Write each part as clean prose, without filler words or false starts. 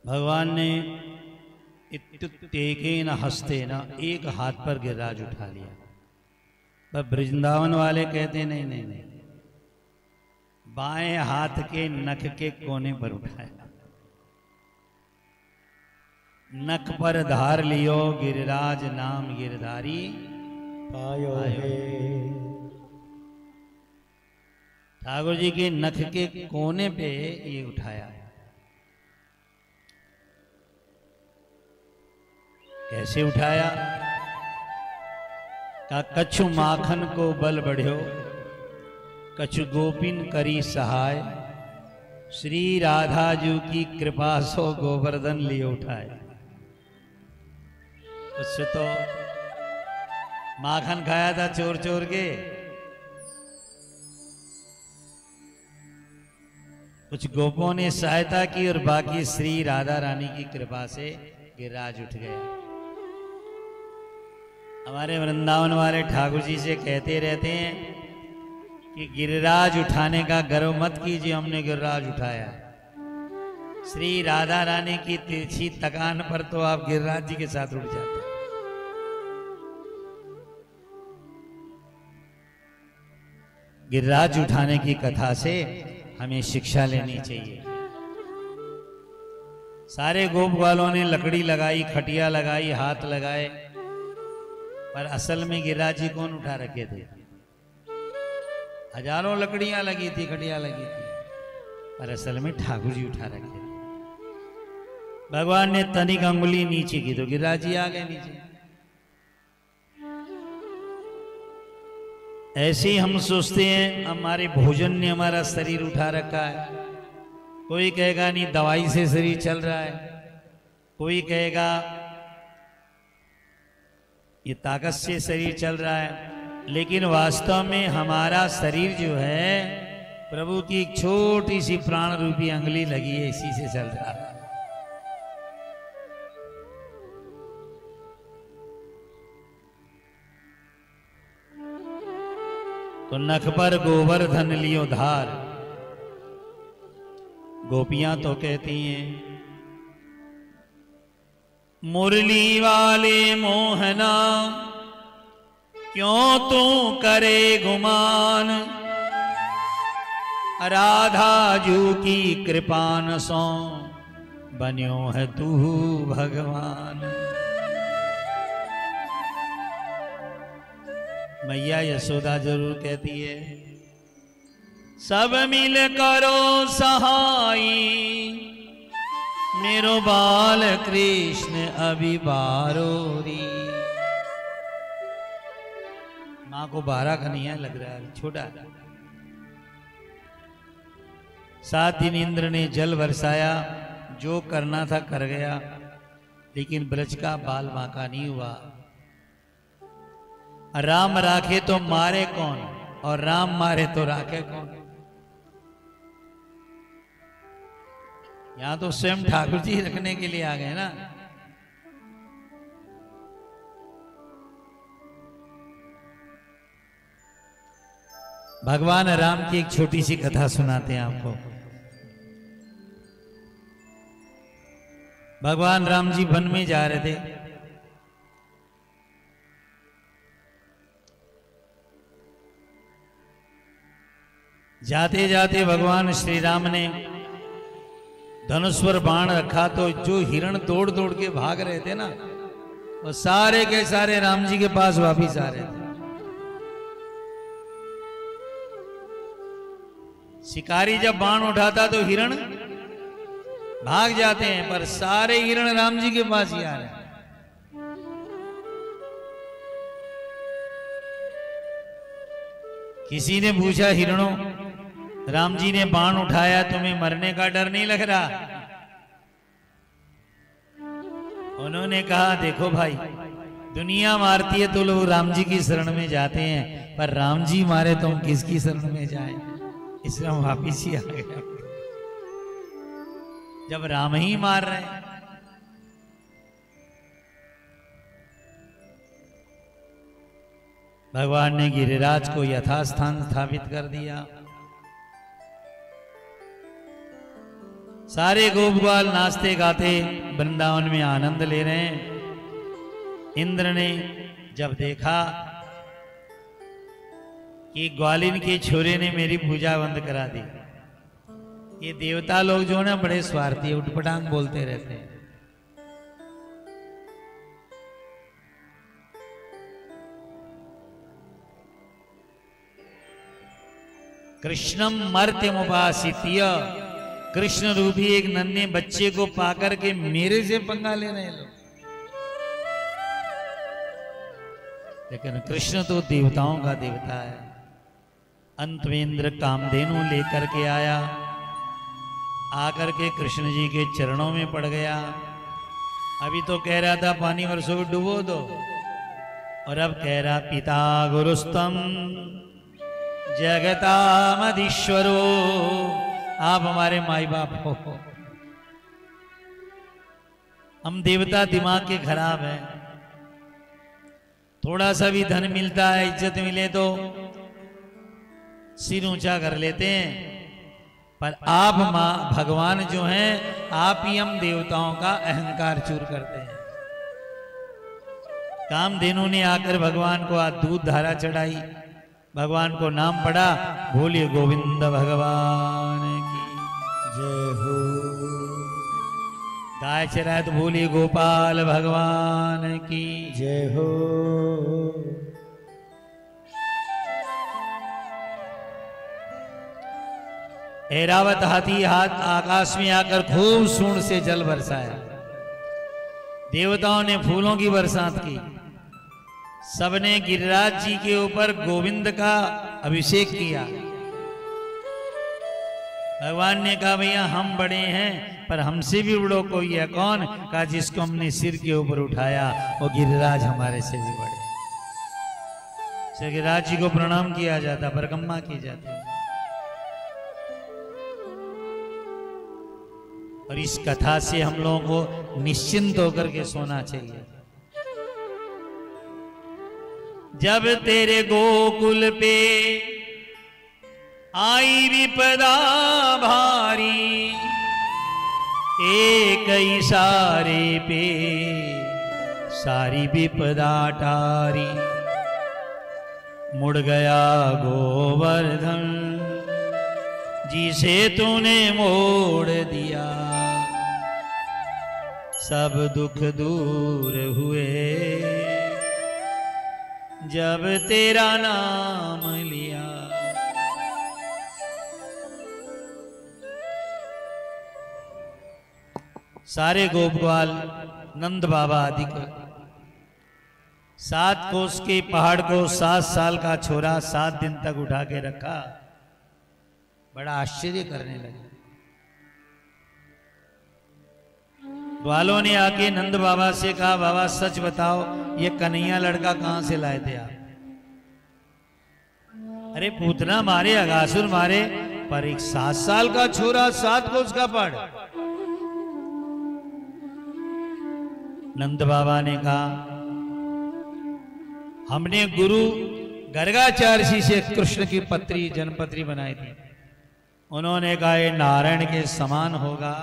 भगवान ने इत्युत्तेकेन हस्तेन एक हाथ पर गिरिराज उठा लिया। पर वृंदावन वाले कहते नहीं नहीं नहीं, बाएं हाथ के नख के कोने पर उठाया। नख पर धार लियो गिरिराज नाम गिरधारी पायो है। ठाकुर जी के नख के कोने पे ये उठाया। कैसे उठाया? का कछु माखन को बल बढ़्यो, कछु गोपिन करी सहाय, श्री राधा जी की कृपा सो गोवर्धन लिए उठाए। उससे तो माखन खाया था चोर चोर के, कुछ गोपों ने सहायता की और बाकी श्री राधा रानी की कृपा से गिरिराज उठ गए। हमारे वृंदावन वाले ठाकुर जी से कहते रहते हैं कि गिरिराज उठाने का गर्व मत कीजिए, हमने गिरिराज उठाया। श्री राधा रानी की तिरछी तकान पर तो आप गिरिराज जी के साथ उठ जाते। गिरिराज उठाने की कथा से हमें शिक्षा लेनी चाहिए। सारे गोप वालों ने लकड़ी लगाई, खटिया लगाई, हाथ लगाए, पर असल में गिरिराज जी कौन उठा रखे थे? हजारों लकड़ियां लगी थी, खटिया लगी थी, पर असल में ठाकुर जी उठा रखे थे। भगवान ने तनिक अंगुली नीचे की तो गिरिराज जी आ गए नीचे। ऐसे ही हम सोचते हैं हमारे भोजन ने हमारा शरीर उठा रखा है। कोई कहेगा नहीं दवाई से शरीर चल रहा है, कोई कहेगा ये ताकत से शरीर चल रहा है, लेकिन वास्तव में हमारा शरीर जो है प्रभु की एक छोटी सी प्राण रूपी अंगुली लगी है, इसी से चल रहा है। तो नख पर गोवर्धन लियो धार। गोपियां तो कहती हैं मुरली वाले मोहना क्यों तू करे गुमान, राधा जू की कृपान सो बन्यो है तू भगवान। मैया यशोदा जरूर कहती है सब मिल करो सहाई, मेरो बाल कृष्ण अभी बारोरी। माँ को 12 कन्हैया लग रहा है, छोटा। 7 दिन इंद्र ने जल बरसाया, जो करना था कर गया, लेकिन ब्रज का बाल माँ का नहीं हुआ। राम राखे तो मारे कौन, और राम मारे तो राखे कौन? यहां तो स्वयं ठाकुर जी रखने के लिए आ गए ना। भगवान राम की एक छोटी सी कथा सुनाते हैं आपको। भगवान राम जी वन में जा रहे थे। जाते जाते भगवान श्री राम ने धनुष पर बाण रखा, तो जो हिरण दौड़ दौड़ के भाग रहे थे ना, वो सारे के सारे राम जी के पास वापिस आ रहे थे। शिकारी जब बाण उठाता तो हिरण भाग जाते हैं, पर सारे हिरण राम जी के पास ही आ रहे हैं। किसी ने पूछा हिरणों, राम जी ने बाण उठाया, तुम्हें मरने का डर नहीं लग रहा? उन्होंने कहा देखो भाई, दुनिया मारती है तो लोग राम जी की शरण में जाते हैं, पर राम जी मारे तो हम किसकी शरण में जाएं? इसलिए हम वापिस ही आ गए। जब राम ही मार रहे हैं। भगवान ने गिरिराज को यथास्थान स्थापित कर दिया। सारे गोप ग्वाल नाचते गाते वृंदावन में आनंद ले रहे हैं। इंद्र ने जब देखा कि ग्वालिन के छोरे ने मेरी पूजा बंद करा दी, ये देवता लोग जो है ना बड़े स्वार्थी, उठपटांग बोलते रहते हैं। कृष्णम मर्त्यमुपासित्य, कृष्ण रूपी एक नन्हे बच्चे को पाकर के मेरे से पंगा ले रहे लोग। लेकिन कृष्ण तो देवताओं का देवता है। अंत में इंद्र कामधेनु लेकर के आया, आकर के कृष्ण जी के चरणों में पड़ गया। अभी तो कह रहा था पानी वर्षों को डुबो दो, और अब कह रहा पिता गुरुस्तम जगतामधीश्वरो, आप हमारे माई बाप हो। हम देवता दिमाग के खराब हैं, थोड़ा सा भी धन मिलता है, इज्जत मिले तो सिर ऊंचा कर लेते हैं, पर आप मां भगवान जो हैं, आप ही हम देवताओं का अहंकार चूर करते हैं। कामधेनु ने आकर भगवान को आज दूध धारा चढ़ाई, भगवान को नाम पड़ा, बोलिए गोविंद भगवान की जय हो। गाय चराए तो बोलिए गोपाल भगवान की जय हो। ऐरावत हाथी हाथ आकाश में आकर खूब सूंड से जल बरसाया। देवताओं ने फूलों की बरसात की, सबने गिरिराज जी के ऊपर गोविंद का अभिषेक किया। भगवान ने कहा भैया हम बड़े हैं, पर हमसे भी बड़ो कोई है कौन? कहा जिसको हमने सिर के ऊपर उठाया वो गिरिराज हमारे से भी बड़े। श्री गिरिराज जी को प्रणाम किया जाता, परिक्रमा की जाती। और इस कथा से हम लोगों को निश्चिंत होकर के सोना चाहिए। जब तेरे गोकुल पे आई विपदा भारी, एक इशारे पे सारी विपदा टारी। मुड़ गया गोवर्धन जिसे तूने मोड़ दिया, सब दुख दूर हुए जब तेरा नाम लिया। सारे गोपग्वाल नंद बाबा आदि को 7 कोस के पहाड़ को 7 साल का छोरा 7 दिन तक उठा के रखा। बड़ा आश्चर्य करने लगे। ग्वालों ने आके नंद बाबा से कहा बाबा सच बताओ ये कन्हैया लड़का कहां से लाए थे आप? अरे पूतना मारे, अगासुर मारे, पर एक 7 साल का छोरा 7 कोस का पहाड़। नंद बाबा ने कहा हमने गुरु गर्गाचार्य जी से कृष्ण की पत्री जन्मपत्री बनाई थी। उन्होंने कहा ये नारायण के समान होगा।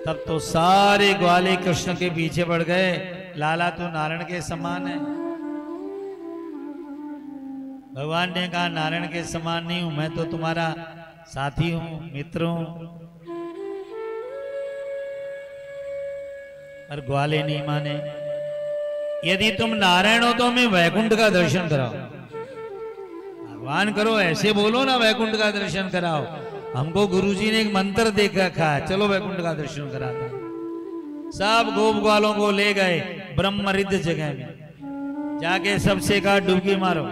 तब तो सारे ग्वाले कृष्ण के पीछे पड़ गए, लाला तो नारायण के समान है। भगवान ने कहा नारायण के समान नहीं हूं, मैं तो तुम्हारा साथी हूं, मित्र हूं। और ग्वाले नहीं माने। यदि तुम नारायण हो तो हमें वैकुंठ का दर्शन कराओ। भगवान करो ऐसे बोलो ना, वैकुंठ का दर्शन कराओ। हमको गुरुजी ने एक मंत्र देख रखा है, चलो वैकुंठ का दर्शन कराता। सब गोप ग्वालों को ले गए ब्रह्मरिद्ध जगह में, जाके सबसे कहा डुबकी मारो।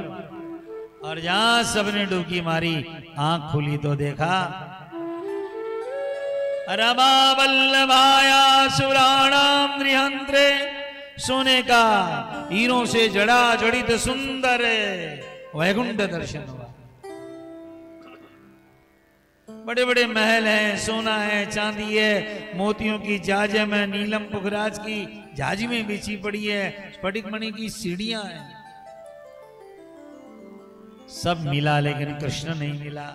और जहां सबने डुबकी मारी, आंख खुली तो देखा रमा वल्लभाया सुराणाम नृहंत्रे, सोने का हीरों से जड़ा जड़ित सुंदर वैकुंठ दर्शन हुआ। बड़े बड़े महल हैं, सोना है, चांदी है, मोतियों की जाजम है, नीलम पुखराज की जाजी में बिछी पड़ी है, स्फटिक मणि की सीढ़ियां हैं। सब मिला लेकिन कृष्ण नहीं मिला।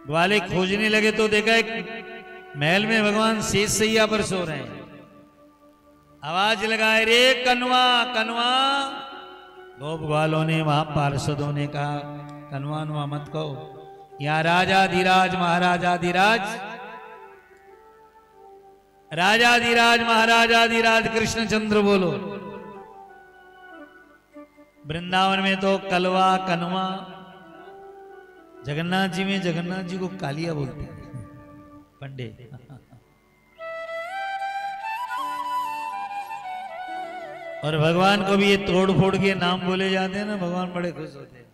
ग्वाले खोजने लगे तो देखा एक महल में भगवान शेष सैया पर सो रहे हैं। आवाज लगाए, रे कनवा कनवा। गोप ग्वालों ने, वहां पार्षदों ने कहा, कनवा नुआ मत कहो, यहाँ राजाधिराज महाराजाधिराज, राजाधिराज महाराजाधिराज कृष्णचंद्र बोलो। वृंदावन में तो कलवा कनवा, जगन्नाथ जी में जगन्नाथ जी को कालिया बोलते हैं पंडे। और भगवान को भी ये तोड़ फोड़ के नाम बोले जाते हैं ना, भगवान बड़े खुश होते हैं।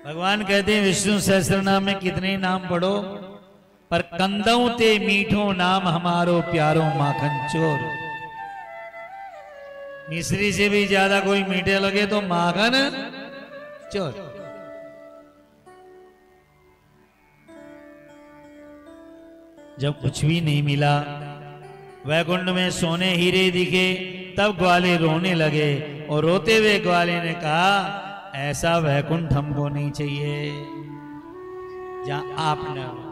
भगवान कहते हैं विष्णु सहस्त्रनाम में कितने नाम पढ़ो, पर कंदऊ ते मीठो नाम हमारो प्यारो माखन चोर। मिश्री से भी ज्यादा कोई मीठे लगे तो माखन चोर। जब कुछ भी नहीं मिला, वैकुंठ में सोने हीरे दिखे, तब ग्वाले रोने लगे। और रोते हुए ग्वाले ने कहा, ऐसा वैकुंठ हमको नहीं चाहिए जहां आप न हो।